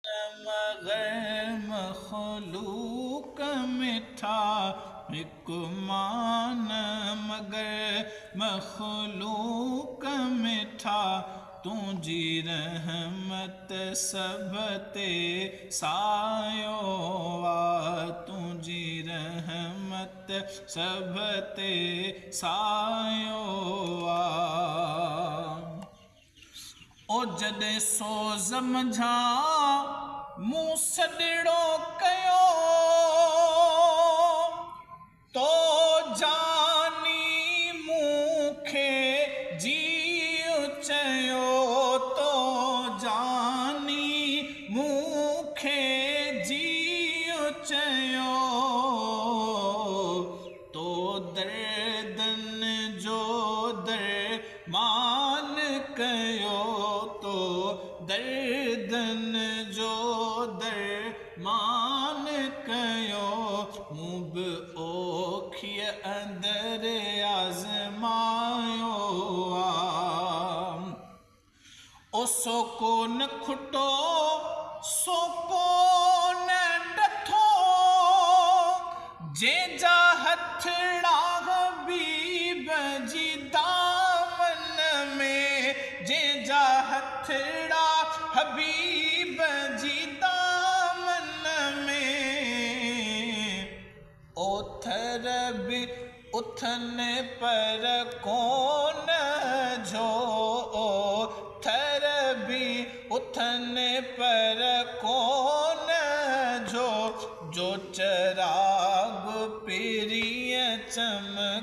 मगर मखलूक मिठा हिकुमान मगर मखलूक मिठा तुझी रहमत सब ते सायो आ तुझी रहमत सब ते सायो आ ओ जॾहिं सोज़ मंझा मूं सॾिड़ो कयो तो जानी मूंखे जीउ चयो तो जानी मूंखे जीउ चयो तो दर्दनि जो दरमान कयो तो दर्दनि जो दरमान कयो मूं बि ओखीअ अंदरि आज़मायो आ ओ सो कोन खुटो सो कोन डथो जंहिंजा हथड़ा हबीब जी दामन में जंहिंजा हथड़ा हबीब जी दामन में ओथर बि उथनि पर कोन जो ओथर बि उथनि पर कोन जो चराग पिरीअ चमकायो